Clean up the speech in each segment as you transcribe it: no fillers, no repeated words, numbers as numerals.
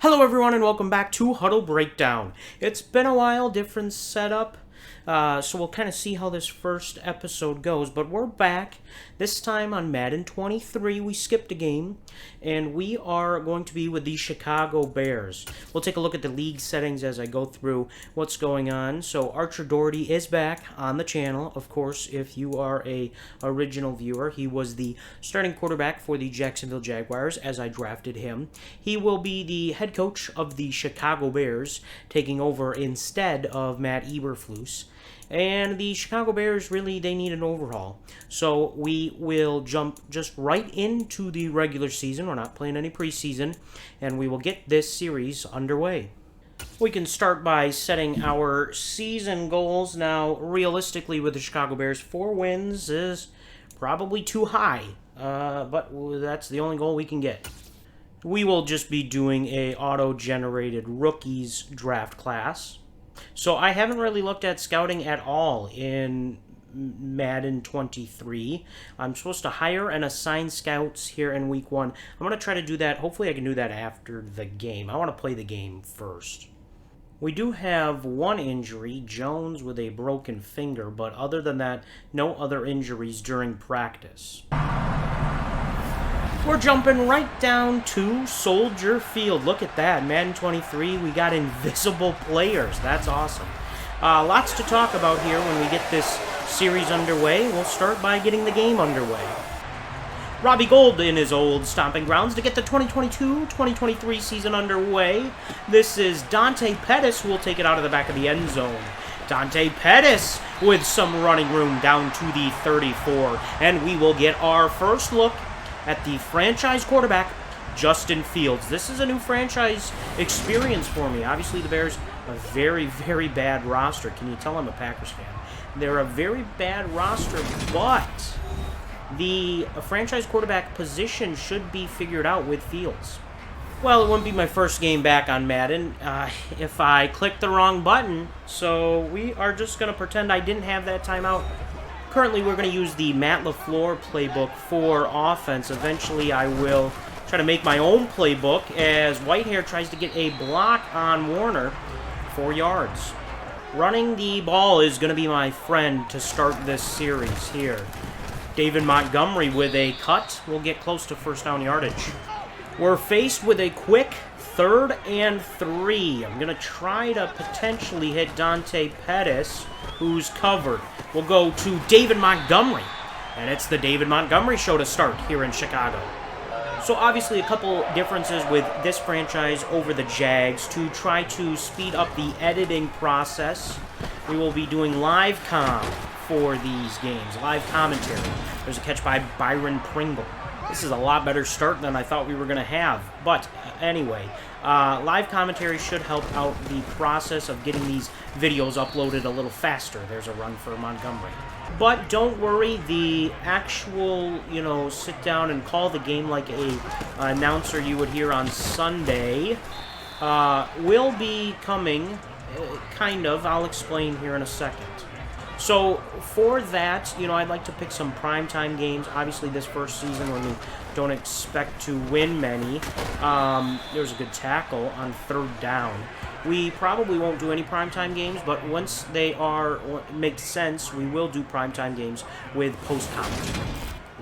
Hello everyone and welcome back to Huddle Breakdown. It's been a while, different setup, so we'll kind of see how this first episode goes, but we're back. This time on Madden 23, we skipped a game, and we are going to be with the Chicago Bears. We'll take a look at the league settings as I go through what's going on. So Archer Doherty is back on the channel. Of course, if you are a original viewer, he was the starting quarterback for the Jacksonville Jaguars as I drafted him. He will be the head coach of the Chicago Bears, taking over instead of Matt Eberflus. And the Chicago Bears, really, they need an overhaul. So we will jump just right into the regular season. We're not playing any preseason. And we will get this series underway. We can start by setting our season goals. Now, realistically, with the Chicago Bears, 4 wins is probably too high. But that's the only goal we can get. We will just be doing a auto-generated rookies draft class. So I haven't really looked at scouting at all in Madden 23. I'm supposed to hire and assign scouts here in week 1. I'm going to try to do that. Hopefully I can do that after the game. I want to play the game first. We do have one injury, Jones with a broken finger, but other than that, no other injuries during practice. We're jumping right down to Soldier Field. Look at that. Madden 23, we got invisible players. That's awesome. Lots to talk about here when we get this series underway. We'll start by getting the game underway. Robbie Gould in his old stomping grounds to get the 2022-2023 season underway. This is Dante Pettis who will take it out of the back of the end zone. Dante Pettis with some running room down to the 34. And we will get our first look at the franchise quarterback, Justin Fields. This is a new franchise experience for me. Obviously, the Bears, a very, very bad roster. Can you tell I'm a Packers fan? They're a very bad roster, but the franchise quarterback position should be figured out with Fields. Well, it wouldn't be my first game back on Madden if I clicked the wrong button, so we are just going to pretend I didn't have that timeout. Currently, we're going to use the Matt LaFleur playbook for offense. Eventually, I will try to make my own playbook as Whitehair tries to get a block on Warner, 4 yards. Running the ball is going to be my friend to start this series here. David Montgomery with a cut will get close to first down yardage. We're faced with a quick 3rd and 3. I'm going to try to potentially hit Dante Pettis, who's covered. We'll go to David Montgomery, and it's the David Montgomery show to start here in Chicago. So obviously a couple differences with this franchise over the Jags. To try to speed up the editing process, we will be doing live com for these games, live commentary. There's a catch by Byron Pringle. This is a lot better start than I thought we were going to have. But anyway, live commentary should help out the process of getting these videos uploaded a little faster. There's a run for Montgomery. But don't worry, the actual, sit down and call the game like a announcer you would hear on Sunday will be coming, kind of. I'll explain here in a second. So for that, I'd like to pick some primetime games. Obviously, this first season when we don't expect to win many, there's a good tackle on 3rd down. We probably won't do any primetime games, but once they make sense, we will do primetime games with post-commentary.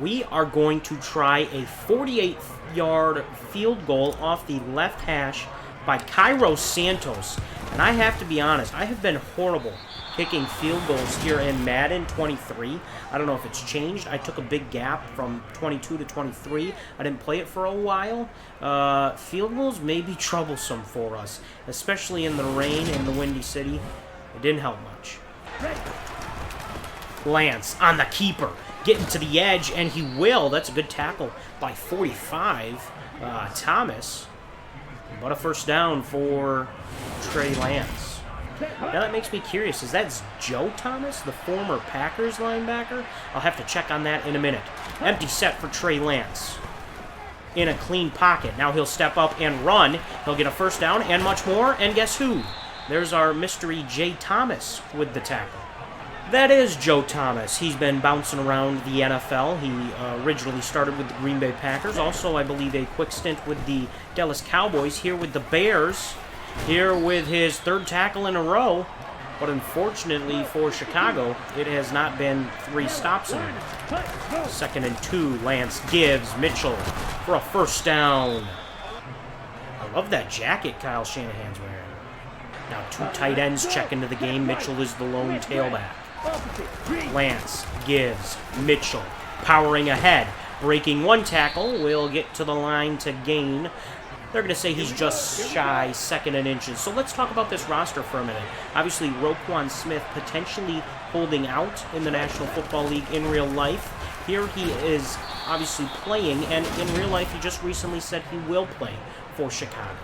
We are going to try a 48-yard field goal off the left hash by Cairo Santos. And I have to be honest, I have been horrible kicking field goals here in Madden 23. I don't know if it's changed. I took a big gap from 22 to 23. I didn't play it for a while. Field goals may be troublesome for us, especially in the rain in the Windy City. It didn't help much. Lance on the keeper, getting to the edge, and he will. That's a good tackle by 45. Thomas, but a first down for Trey Lance. Now that makes me curious. Is that Joe Thomas, the former Packers linebacker? I'll have to check on that in a minute. Empty set for Trey Lance. In a clean pocket. Now he'll step up and run. He'll get a first down and much more. And guess who? There's our mystery Jay Thomas with the tackle. That is Joe Thomas. He's been bouncing around the NFL. He originally started with the Green Bay Packers. Also, I believe, a quick stint with the Dallas Cowboys. Here with the Bears. Here with his third tackle in a row. But unfortunately for Chicago, it has not been 3 stops in it. 2nd and 2. Lance gives Mitchell for a first down. I love that jacket Kyle Shanahan's wearing. Now 2 tight ends check into the game. Mitchell is the lone tailback. Lance gives Mitchell powering ahead. Breaking 1 tackle. Will get to the line to gain. They're going to say he's just shy 2nd and inches. So let's talk about this roster for a minute. Obviously, Roquan Smith potentially holding out in the National Football League in real life. Here he is obviously playing, and in real life he just recently said he will play for Chicago.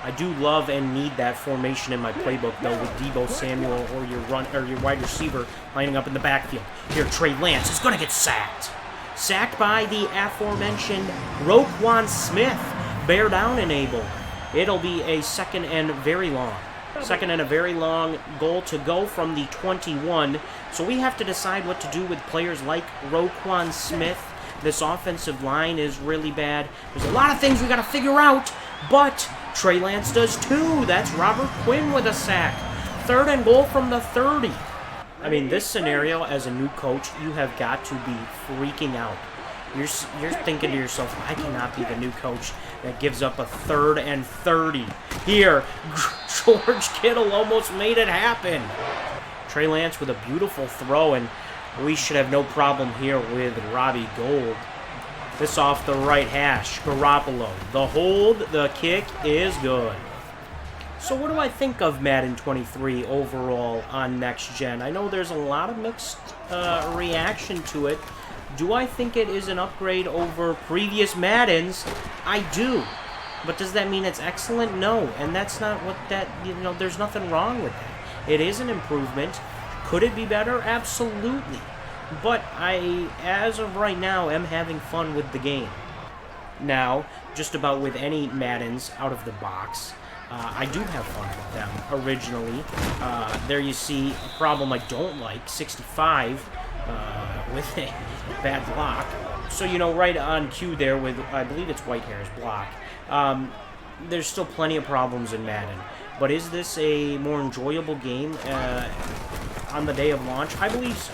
I do love and need that formation in my playbook, though, with Deebo Samuel or your wide receiver lining up in the backfield. Here, Trey Lance is going to get sacked. Sacked by the aforementioned Roquan Smith. Bear down enabled. It'll be a 2nd and very long. 2nd and a very long goal to go from the 21. So we have to decide what to do with players like Roquan Smith. This offensive line is really bad. There's a lot of things we got to figure out, but Trey Lance does too. That's Robert Quinn with a sack. 3rd and goal from the 30. I mean, this scenario, as a new coach, you have got to be freaking out. You're thinking to yourself, I cannot be the new coach that gives up a 3rd and 30. Here, George Kittle almost made it happen. Trey Lance with a beautiful throw, and we should have no problem here with Robbie Gould. This off the right hash. Garoppolo. The hold, the kick is good. So what do I think of Madden 23 overall on Next Gen? I know there's a lot of mixed reaction to it. Do I think it is an upgrade over previous Maddens? I do. But does that mean it's excellent? No. And that's not what that, there's nothing wrong with that. It is an improvement. Could it be better? Absolutely. But I, as of right now, am having fun with the game. Now, just about with any Maddens out of the box, I do have fun with them originally. There you see a problem I don't like, 65 with a bad block. So, right on cue there with, I believe it's Whitehair's block. There's still plenty of problems in Madden. But is this a more enjoyable game on the day of launch? I believe so.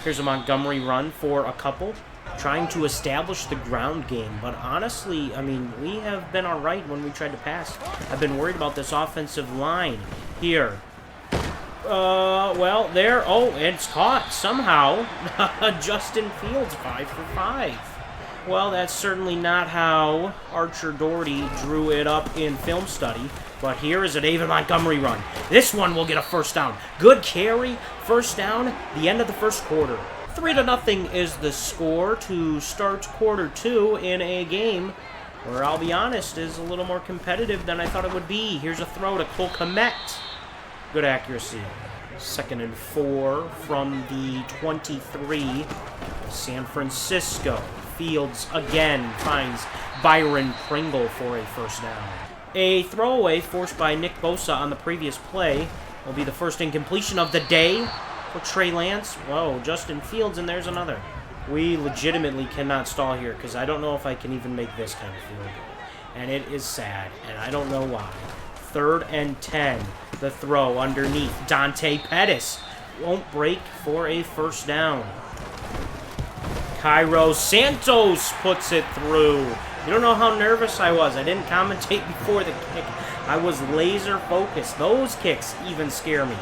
Here's a Montgomery run for a couple, trying to establish the ground game. But honestly, I mean, we have been all right when we tried to pass. I've been worried about this offensive line here. Well, there. Oh, it's caught somehow. Justin Fields, 5 for 5. Well, that's certainly not how Archer Doherty drew it up in film study. But here is a David Montgomery run. This one will get a first down. Good carry, first down, the end of the first quarter. 3-0 is the score to start quarter 2 in a game where, I'll be honest, is a little more competitive than I thought it would be. Here's a throw to Cole Kmet. Good accuracy. 2nd and 4 from the 23. San Francisco. Fields again finds Byron Pringle for a first down. A throwaway forced by Nick Bosa on the previous play will be the first incompletion of the day for Trey Lance. Whoa, Justin Fields, and there's another. We legitimately cannot stall here because I don't know if I can even make this kind of field goal. And it is sad, and I don't know why. 3rd and 10. The throw underneath. Dante Pettis won't break for a first down. Cairo Santos puts it through. You don't know how nervous I was. I didn't commentate before the kick. I was laser focused. Those kicks even scare me.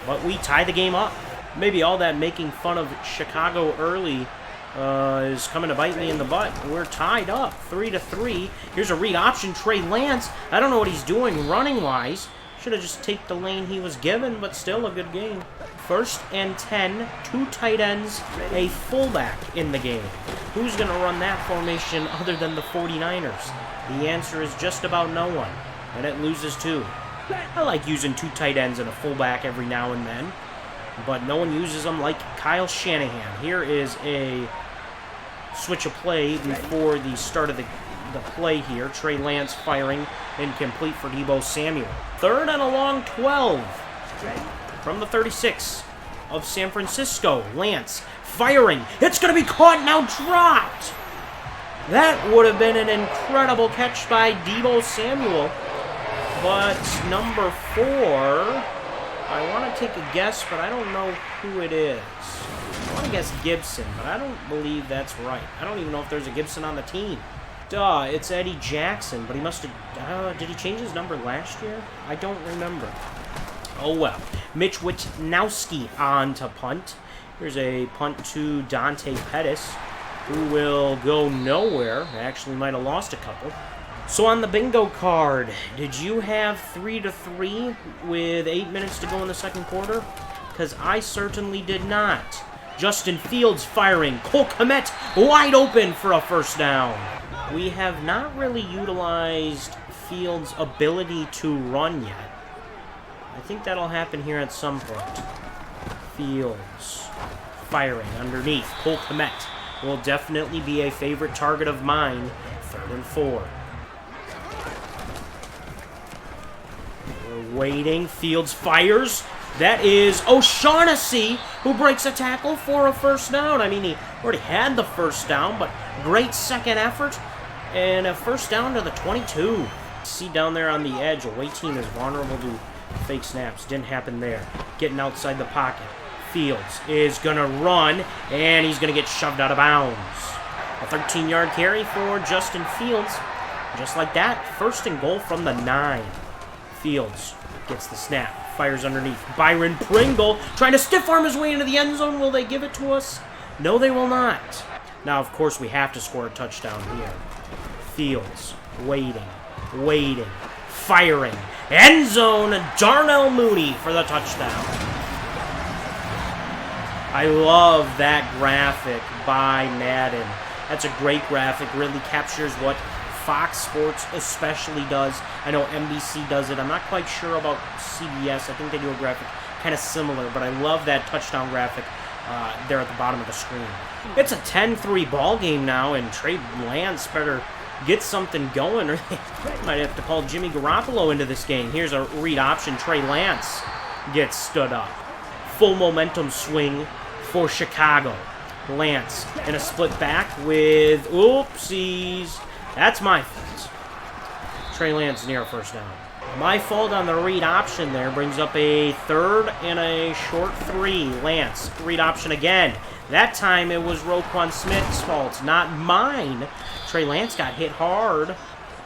But we tie the game up. Maybe all that making fun of Chicago early is coming to bite me in the butt. We're tied up 3-3. Here's a read option. Trey Lance. I don't know what he's doing running-wise. Should have just taken the lane he was given, but still a good game. 1st and 10, 2 tight ends, a fullback in the game. Who's going to run that formation other than the 49ers? The answer is just about no one, and it loses 2. I like using 2 tight ends and a fullback every now and then, but no one uses them like Kyle Shanahan. Here is a switch of play before the start of the play here. Trey Lance firing, incomplete for Deebo Samuel. 3rd and a long 12 from the 36. of San Francisco. Lance firing. It's going to be caught, now dropped. That would have been an incredible catch by Deebo Samuel. But number 4, I want to take a guess, but I don't know who it is. I want to guess Gibson, but I don't believe that's right. I don't even know if there's a Gibson on the team. Duh, it's Eddie Jackson, but he must have... did he change his number last year? I don't remember. Oh well. Mitch Witnowski on to punt. Here's a punt to Dante Pettis, who will go nowhere. Actually might have lost a couple. So on the bingo card, did you have 3-3 with 8 minutes to go in the second quarter? Because I certainly did not. Justin Fields firing. Cole Kmet wide open for a first down. We have not really utilized Fields' ability to run yet. I think that'll happen here at some point. Fields firing underneath. Cole Kmet will definitely be a favorite target of mine. 3rd and 4. We're waiting. Fields fires. That is O'Shaughnessy, who breaks a tackle for a first down. I mean, he already had the first down, but great second effort. And a first down to the 22. See down there on the edge, away team is vulnerable to fake snaps. Didn't happen there. Getting outside the pocket. Fields is going to run, and he's going to get shoved out of bounds. A 13-yard carry for Justin Fields. Just like that, 1st and goal from the 9. Fields gets the snap, fires underneath. Byron Pringle trying to stiff arm his way into the end zone. Will they give it to us? No, they will not. Now, of course, we have to score a touchdown here. Fields waiting, firing. End zone, Darnell Mooney for the touchdown. I love that graphic by Madden. That's a great graphic, really captures what Fox Sports especially does. I know NBC does it. I'm not quite sure about CBS. I think they do a graphic kind of similar, but I love that touchdown graphic there at the bottom of the screen. It's a 10-3 ball game now, and Trey Lance better get something going, or they might have to call Jimmy Garoppolo into this game. Here's a read option. Trey Lance gets stood up. Full momentum swing for Chicago. Lance in a split back with oopsies. That's my fault. Trey Lance near a first down. My fault on the read option there brings up a 3rd and a short 3. Lance, read option again. That time it was Roquan Smith's fault, not mine. Trey Lance got hit hard,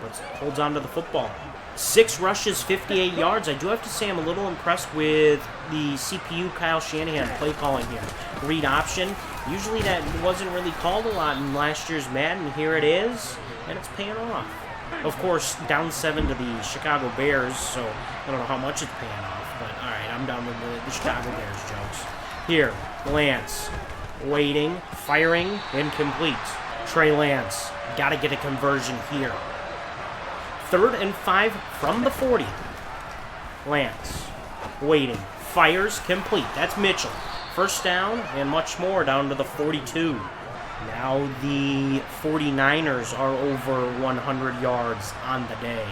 but holds on to the football. 6 rushes, 58 yards. I do have to say I'm a little impressed with the CPU Kyle Shanahan play calling here. Read option. Usually that wasn't really called a lot in last year's Madden. Here it is, and it's paying off. Of course, down 7 to the Chicago Bears, so I don't know how much it's paying off, but all right, I'm done with the Chicago Bears jokes. Here, Lance, waiting, firing, incomplete. Trey Lance, got to get a conversion here. 3rd and 5 from the 40. Lance, waiting, fires, complete. That's Mitchell. First down and much more down to the 42. Now the 49ers are over 100 yards on the day.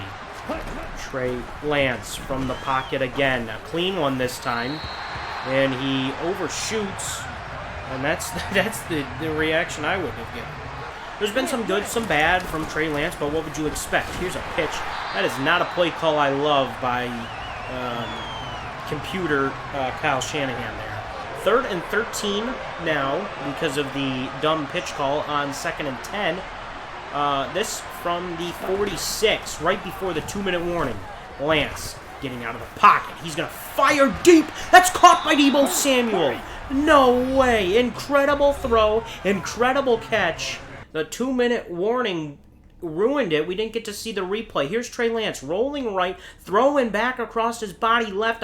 Trey Lance from the pocket again. A clean one this time. And he overshoots. And that's the reaction I would have given. There's been some good, some bad from Trey Lance, but what would you expect? Here's a pitch. That is not a play call I love by computer Kyle Shanahan there. 3rd and 13 now because of the dumb pitch call on 2nd and 10. This from the 46, right before the 2-minute warning. Lance getting out of the pocket. He's going to fire deep. That's caught by Deebo Samuel. No way. Incredible throw. Incredible catch. The 2-minute warning ruined it. We didn't get to see the replay. Here's Trey Lance rolling right, throwing back across his body left.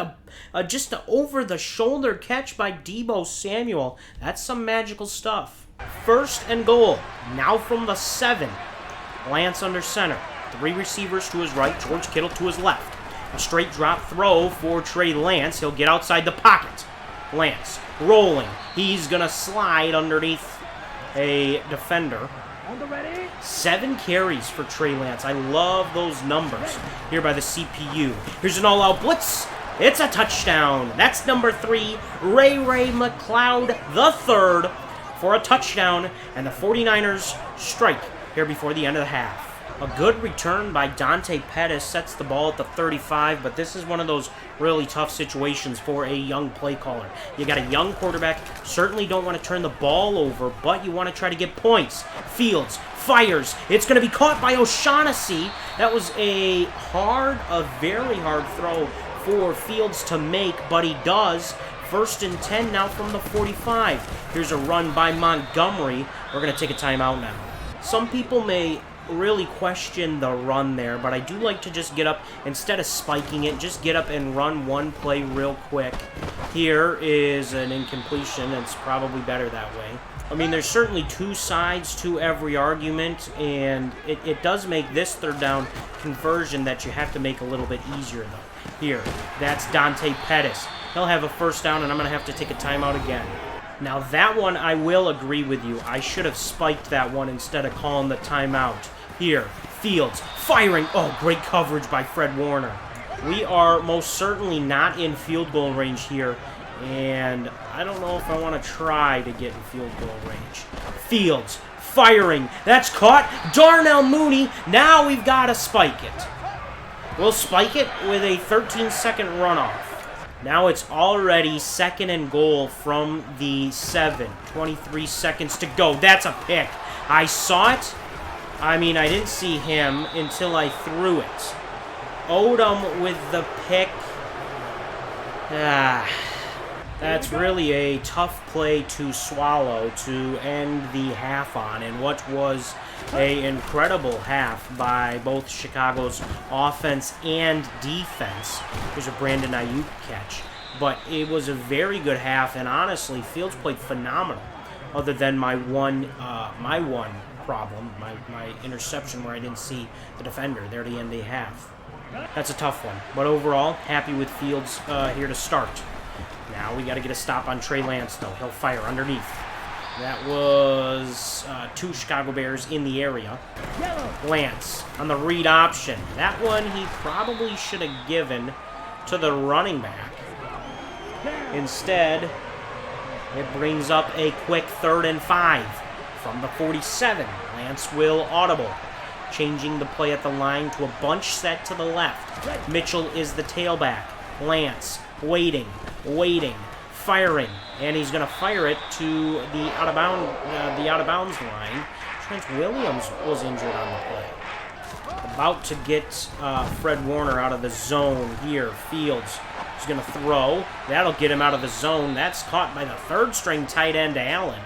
Just an over-the-shoulder catch by Deebo Samuel. That's some magical stuff. 1st and goal. Now from the 7. Lance under center. 3 receivers to his right. George Kittle to his left. A straight drop throw for Trey Lance. He'll get outside the pocket. Lance rolling. He's going to slide underneath a defender. 7 carries for Trey Lance. I love those numbers here by the CPU. Here's an all-out blitz. It's a touchdown. That's number 3, Ray McLeod III for a touchdown. And the 49ers strike here before the end of the half. A good return by Dante Pettis sets the ball at the 35, but this is one of those really tough situations for a young play caller. You got a young quarterback, certainly don't want to turn the ball over, but you want to try to get points. Fields fires. It's going to be caught by O'Shaughnessy. That was a very hard throw for Fields to make, but he does. 1st and 10 now from the 45. Here's a run by Montgomery. We're going to take a timeout now. Some people may really question the run there, but I do like to just get up, instead of spiking it, just get up and run one play real quick. Here is an incompletion. It's probably better that way. I mean, there's certainly two sides to every argument, and it does make this 3rd down conversion that you have to make a little bit easier, though. Here, that's Dante Pettis. He'll have a 1st down, and I'm going to have to take a timeout again. Now, that one, I will agree with you. I should have spiked that one instead of calling the timeout. Here, Fields firing. Oh, great coverage by Fred Warner. We are most certainly not in field goal range here, and I don't know if I want to try to get in field goal range. Fields firing. That's caught. Darnell Mooney. Now we've got to spike it. We'll spike it with a 13-second runoff. Now it's already 2nd and goal from the 7. 23 seconds to go. That's a pick. I saw it. I mean, I didn't see him until I threw it. Odom with the pick. That's really a tough play to swallow to end the half on, and what was an incredible half by both Chicago's offense and defense. There's a Brandon Ayuk catch, but it was a very good half, and honestly, Fields played phenomenal. Other than my one problem, my interception where I didn't see the defender there at the end of the half. That's a tough one, but overall, happy with Fields here to start. Now we got to get a stop on Trey Lance, though. He'll fire underneath. That was 2 Chicago Bears in the area. Lance on the read option. That one he probably should have given to the running back. Instead, it brings up a quick 3rd and 5 from the 47. Lance will audible, changing the play at the line to a bunch set to the left. Mitchell is the tailback. Lance waiting, firing, and he's going to fire it to the out of bounds line. Trent Williams was injured on the play. About to get Fred Warner out of the zone here. Fields is going to throw. That'll get him out of the zone. That's caught by the 3rd-string tight end, Allen.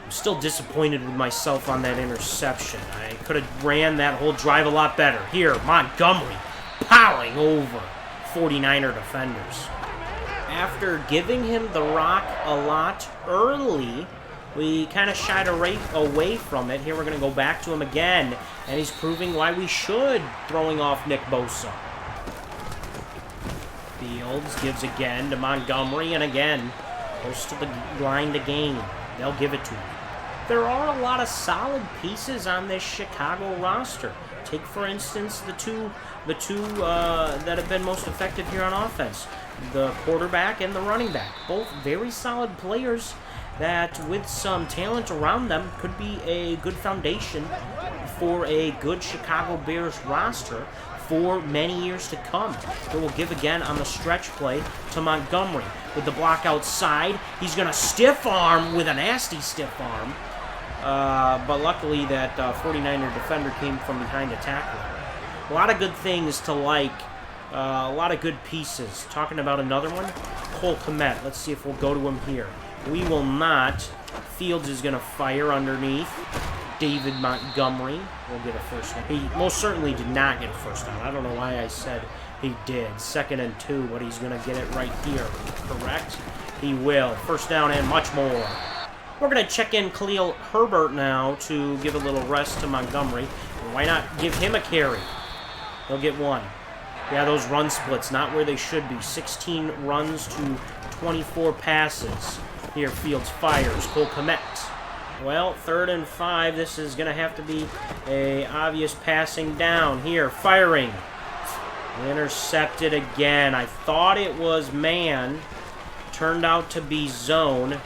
I'm still disappointed with myself on that interception. I could have ran that whole drive a lot better. Here, Montgomery plowing over 49er defenders. After giving him the rock a lot early, we kind of shied away from it. Here we're going to go back to him again, and he's proving why we should, throwing off Nick Bosa. Fields gives again to Montgomery, and again, close to the line to gain. They'll give it to him. There are a lot of solid pieces on this Chicago roster. Take, for instance, the two that have been most effective here on offense. The quarterback and the running back. Both very solid players that, with some talent around them, could be a good foundation for a good Chicago Bears roster for many years to come. It will give again on the stretch play to Montgomery. With the block outside, he's going to stiff arm with a nasty stiff arm. But luckily that 49er defender came from behind to tackle him. A lot of good things to like. A lot of good pieces. Talking about another one, Cole Kmet. Let's see if we'll go to him here. We will not. Fields is going to fire underneath. David Montgomery will get a 1st down. He most certainly did not get a 1st down. I don't know why I said he did. 2nd and 2, but he's going to get it right here. Correct? He will. 1st down and much more. We're going to check in Khalil Herbert now to give a little rest to Montgomery. Why not give him a carry? He'll get 1. Yeah, those run splits, not where they should be. 16 runs to 24 passes. Here, Fields fires. Cole Kmet. Well, 3rd and 5. This is going to have to be a obvious passing down. Here, firing. Intercepted again. I thought it was man. Turned out to be zone.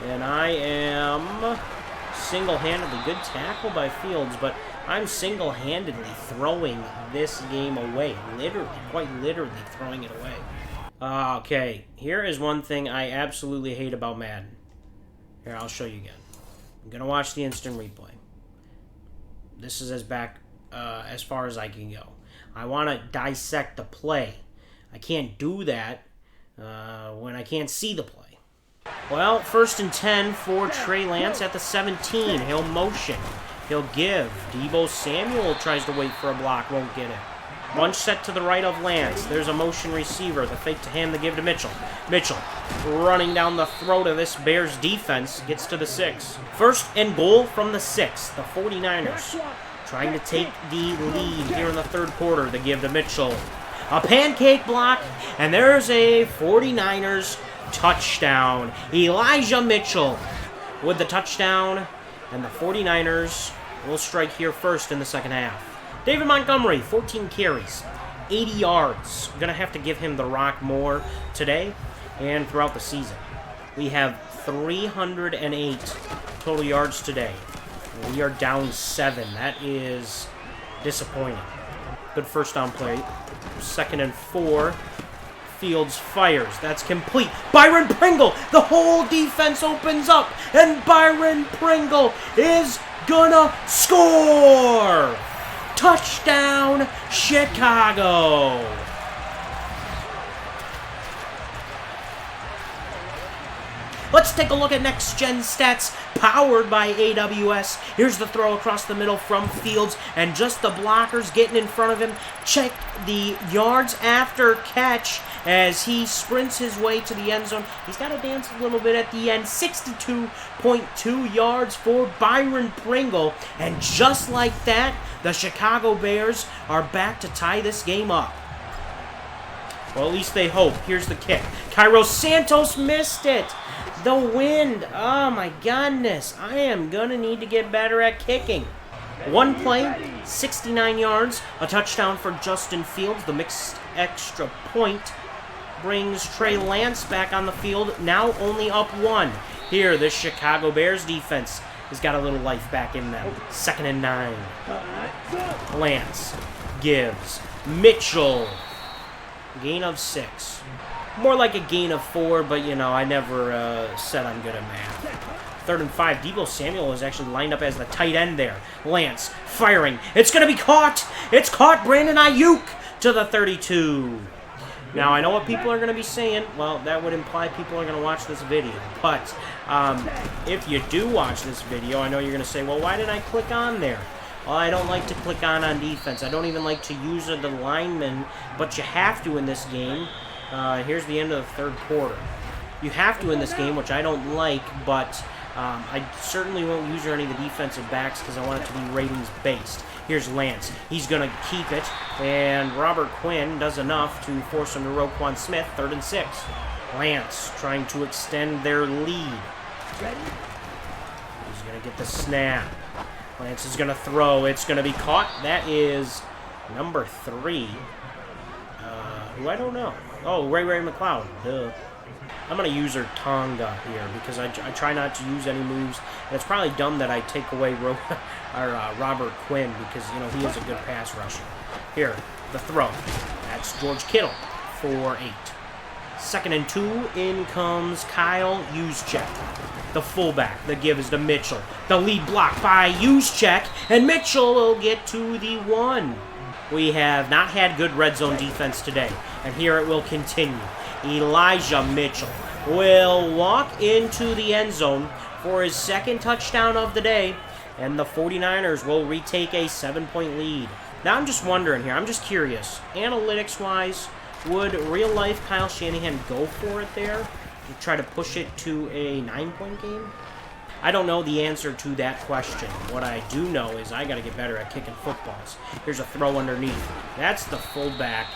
And I am single-handedly, good tackle by Fields, but I'm single-handedly throwing this game away. Literally, quite literally throwing it away. Okay, here is one thing I absolutely hate about Madden. Here, I'll show you again. I'm going to watch the instant replay. This is as far as I can go. I want to dissect the play. I can't do that when I can't see the play. Well, 1st and 10 for Trey Lance at the 17. He'll motion. He'll give. Deebo Samuel tries to wait for a block. Won't get it. Bunch set to the right of Lance. There's a motion receiver. The fake to him, the give to Mitchell. Mitchell running down the throat of this Bears defense. Gets to the 6. 1st and goal from the 6. The 49ers trying to take the lead here in the 3rd quarter. The give to Mitchell. A pancake block. And there's a 49ers touchdown. Elijah Mitchell with the touchdown. And the 49ers will strike here first in the 2nd half. David Montgomery, 14 carries, 80 yards. Going to have to give him the rock more today and throughout the season. We have 308 total yards today. We are down 7. That is disappointing. Good first down play. 2nd and 4. Fields fires. That's complete. Byron Pringle. The whole defense opens up. And Byron Pringle is gonna score. Touchdown, Chicago. Let's take a look at Next Gen Stats, powered by AWS. Here's the throw across the middle from Fields, and just the blockers getting in front of him. Check the yards after catch as he sprints his way to the end zone. He's got to dance a little bit at the end. 62.2 yards for Byron Pringle. And just like that, the Chicago Bears are back to tie this game up. Well, at least they hope. Here's the kick. Cairo Santos missed it. The wind. Oh, my goodness. I am going to need to get better at kicking. One play, 69 yards, a touchdown for Justin Fields. The mixed extra point brings Trey Lance back on the field, now only up 1. Here, the Chicago Bears defense has got a little life back in them. 2nd and 9. Lance gives. Mitchell. Gain of 6. More like a gain of 4, but, you know, I never said I'm good at math. 3rd and 5. Deebo Samuel is actually lined up as the tight end there. Lance firing. It's going to be caught. It's caught. Brandon Ayuk to the 32. Now, I know what people are going to be saying. Well, that would imply people are going to watch this video. But if you do watch this video, I know you're going to say, well, why did I click on there? Well, I don't like to click on defense. I don't even like to use the lineman, but you have to in this game. Here's the end of the 3rd quarter. You have to in this game, which I don't like, but I certainly won't use any of the defensive backs because I want it to be ratings-based. Here's Lance. He's going to keep it, and Robert Quinn does enough to force him to Roquan Smith, 3rd and 6. Lance trying to extend their lead. He's going to get the snap. Lance is going to throw. It's going to be caught. That is number 3. Who I don't know. Oh, Ray McLeod. Duh. I'm going to use her Tonga here because I try not to use any moves. And it's probably dumb that I take away Robert Quinn because, you know, he is a good pass rusher. Here, the throw. That's George Kittle for 8. 2nd and 2. In comes Kyle Juszczyk, the fullback. The give is to Mitchell. The lead block by Juszczyk, and Mitchell will get to the 1. We have not had good red zone defense today, and here it will continue. Elijah Mitchell will walk into the end zone for his 2nd touchdown of the day, and the 49ers will retake a 7-point lead. Now I'm just wondering here, I'm just curious, analytics-wise, would real-life Kyle Shanahan go for it there to try to push it to a 9-point game? I don't know the answer to that question. What I do know is I got to get better at kicking footballs. Here's a throw underneath. That's the fullback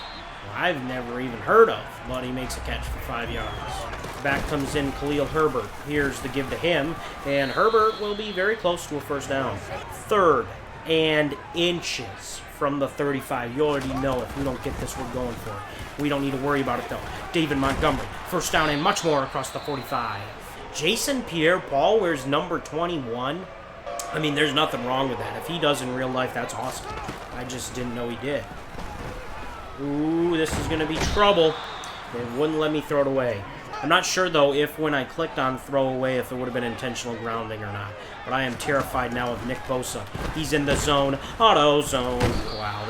I've never even heard of, but he makes a catch for 5 yards. Back comes in Khalil Herbert. Here's the give to him, and Herbert will be very close to a 1st down. 3rd and inches from the 35. You already know if we don't get this, we're going for it. We don't need to worry about it, though. David Montgomery, first down and much more across the 45. Jason Pierre-Paul wears number 21. I mean, there's nothing wrong with that. If he does in real life, that's awesome. I just didn't know he did. Ooh, this is going to be trouble. They wouldn't let me throw it away. I'm not sure, though, if when I clicked on throw away, if it would have been intentional grounding or not. But I am terrified now of Nick Bosa. He's in the zone. Auto zone. Wow,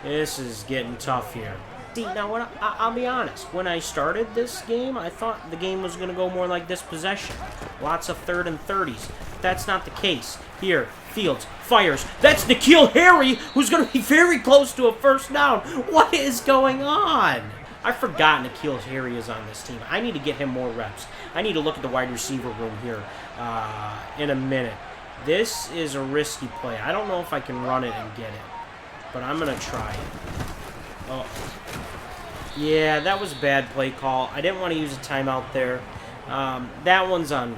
this is getting tough here. See, now, I'll be honest. When I started this game, I thought the game was going to go more like this possession. Lots of 3rd and 30s. That's not the case. Here, Fields fires. That's N'Keal Harry, who's going to be very close to a first down. What is going on? I forgot N'Keal Harry is on this team. I need to get him more reps. I need to look at the wide receiver room here in a minute. This is a risky play. I don't know if I can run it and get it, but I'm going to try it. Oh, yeah, that was a bad play call. I didn't want to use a timeout there. That one's on me.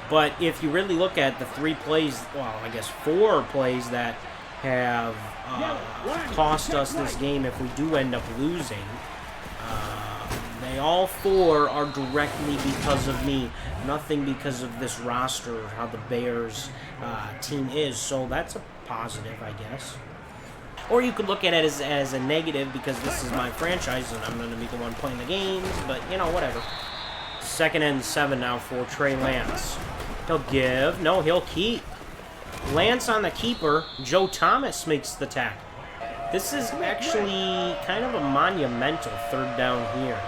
But if you really look at the 3 plays, well, I guess 4 plays that have cost us this game if we do end up losing, they all 4 are directly because of me. Nothing because of this roster or how the Bears team is. So that's a positive, I guess. Or you could look at it as a negative because this is my franchise and I'm going to be the one playing the games. But, you know, whatever. 2nd and 7 now for Trey Lance. He'll give. No, he'll keep. Lance on the keeper. Joe Thomas makes the tackle. This is actually kind of a monumental 3rd down here.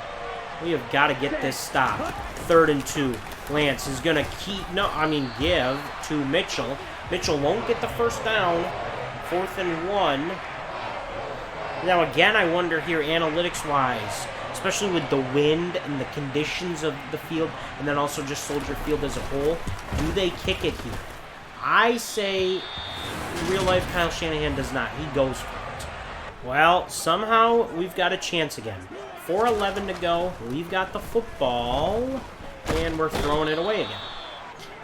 We have got to get this stopped. 3rd and 2. Lance is going to give to Mitchell. Mitchell won't get the first down. 4th and 1. Now, again, I wonder here, analytics-wise, especially with the wind and the conditions of the field, and then also just Soldier Field as a whole, do they kick it here? I say, in real life, Kyle Shanahan does not. He goes for it. Well, somehow we've got a chance again. 4:11 to go. We've got the football, and we're throwing it away again.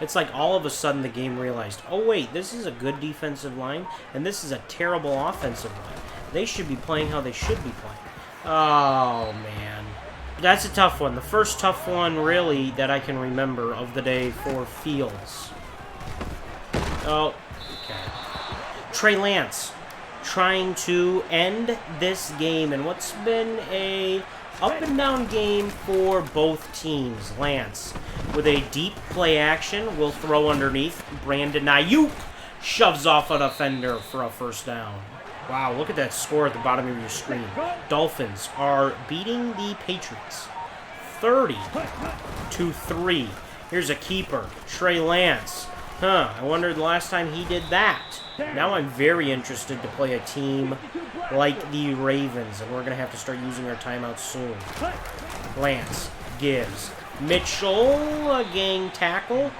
It's like all of a sudden the game realized, oh wait, this is a good defensive line, and this is a terrible offensive line. They should be playing how they should be playing. Oh, man. That's a tough one. The first tough one, really, that I can remember of the day for Fields. Oh, okay. Trey Lance trying to end this game in what's been a up-and-down game for both teams. Lance, with a deep play action, will throw underneath. Brandon Ayuk shoves off a defender for a first down. Wow, look at that score at the bottom of your screen. Dolphins are beating the Patriots 30-3. Here's a keeper, Trey Lance. I wondered the last time he did that. Now I'm very interested to play a team like the Ravens, and we're going to have to start using our timeouts soon. Lance gives Mitchell a gang tackle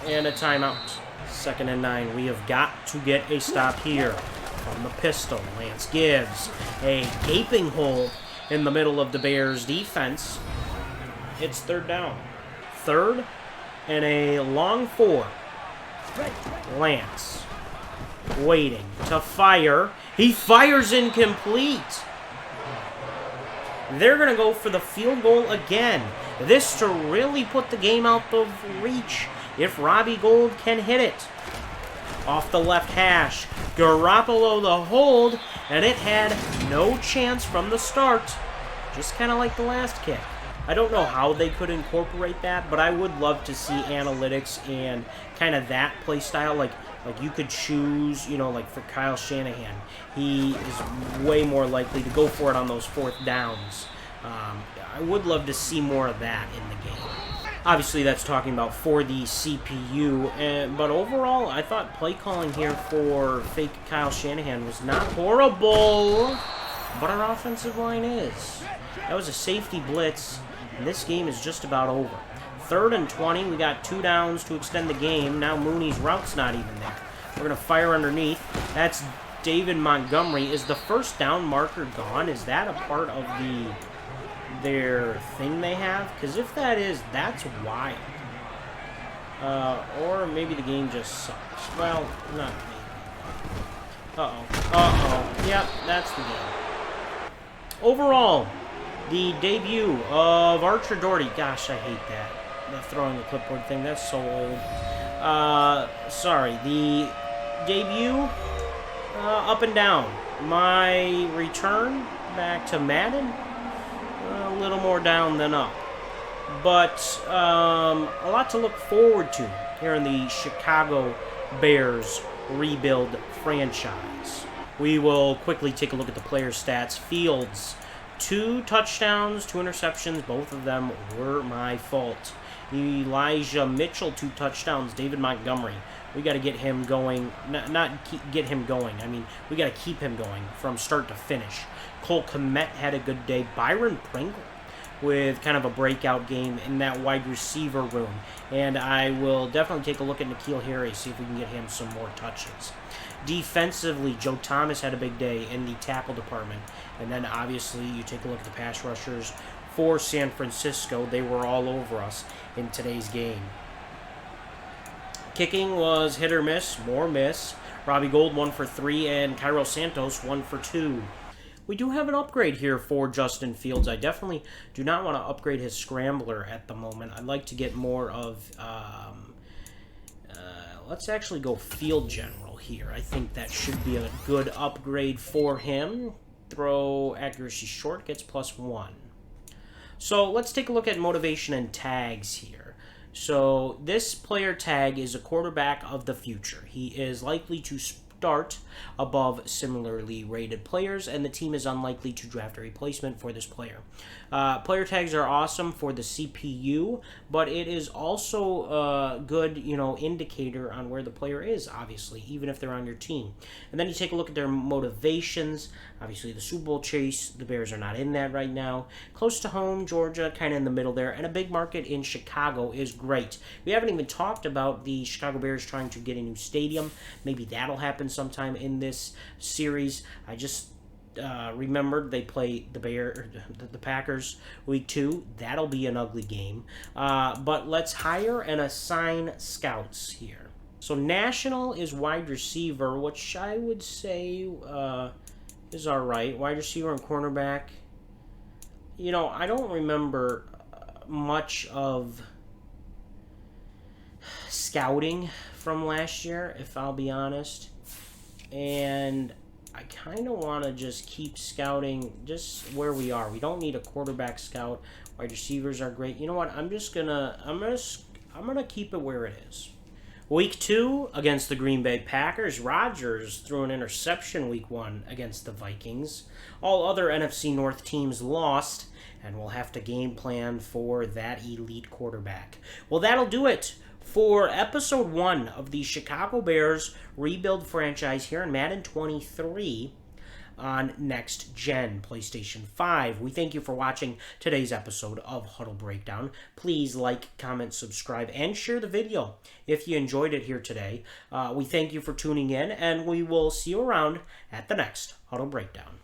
and a timeout. 2nd and 9. We have got to get a stop here. On the pistol, Lance gives a gaping hole in the middle of the Bears' defense. It's 3rd down. 3rd and a long 4. Lance waiting to fire. He fires incomplete. They're going to go for the field goal again. This to really put the game out of reach if Robbie Gould can hit it. Off the left hash, Garoppolo the hold, and it had no chance from the start. Just kind of like the last kick. I don't know how they could incorporate that, but I would love to see analytics and kind of that play style. Like you could choose, like for Kyle Shanahan, he is way more likely to go for it on those 4th downs. I would love to see more of that in the game. Obviously, that's talking about for the CPU, but overall, I thought play calling here for fake Kyle Shanahan was not horrible, but our offensive line is. That was a safety blitz, and this game is just about over. 3rd and 20, we got 2 downs to extend the game. Now Mooney's route's not even there. We're going to fire underneath. That's David Montgomery. Is the first down marker gone? Is that a part of their thing they have? Because if that is, that's wild. Or maybe the game just sucks. Well, not maybe. Yep, that's the game. Overall, the debut of Archer Doherty. Gosh, I hate that. The throwing the clipboard thing. That's so old. Sorry. The debut, up and down. My return back to Madden, a little more down than up. But a lot to look forward to here in the Chicago Bears rebuild franchise. We will quickly take a look at the player stats. Fields, 2 touchdowns, 2 interceptions. Both of them were my fault. Elijah Mitchell, 2 touchdowns. David Montgomery, we got to get him going. Get him going. I mean, we got to keep him going from start to finish. Cole Kmet had a good day. Byron Pringle with kind of a breakout game in that wide receiver room. And I will definitely take a look at N'Keal Harry, see if we can get him some more touches. Defensively, Joe Thomas had a big day in the tackle department. And then obviously you take a look at the pass rushers for San Francisco. They were all over us in today's game. Kicking was hit or miss, more miss. Robbie Gould 1 for 3 and Cairo Santos 1 for 2. We do have an upgrade here for Justin Fields. I definitely do not want to upgrade his scrambler at the moment. I'd like to get more of, let's actually go field general here. I think that should be a good upgrade for him. Throw accuracy short gets +1. So let's take a look at motivation and tags here. So this player tag is a quarterback of the future. He is likely to start above similarly rated players, and the team is unlikely to draft a replacement for this player. Player tags are awesome for the CPU, but it is also a good, indicator on where the player is, obviously, even if they're on your team. And then you take a look at their motivations. Obviously, the Super Bowl chase, the Bears are not in that right now. Close to home, Georgia, kind of in the middle there, and a big market in Chicago is great. We haven't even talked about the Chicago Bears trying to get a new stadium. Maybe that'll happen sometime in this series. I just remembered they play the Packers week 2. That'll be an ugly game. But let's hire and assign scouts here. So national is wide receiver, which I would say is all right. Wide receiver and cornerback. I don't remember much of scouting from last year, if I'll be honest. And I kind of want to just keep scouting just where we are. We don't need a quarterback scout. Wide receivers are great. You know what? I'm gonna keep it where it is. Week 2 against the Green Bay Packers. Rodgers threw an interception week 1 against the Vikings. All other NFC North teams lost, and we'll have to game plan for that elite quarterback. Well, that'll do it for episode 1 of the Chicago Bears rebuild franchise here in Madden 23 on Next Gen PlayStation 5. We thank you for watching today's episode of Huddle Breakdown. Please like, comment, subscribe, and share the video if you enjoyed it here today. We thank you for tuning in, and we will see you around at the next Huddle Breakdown.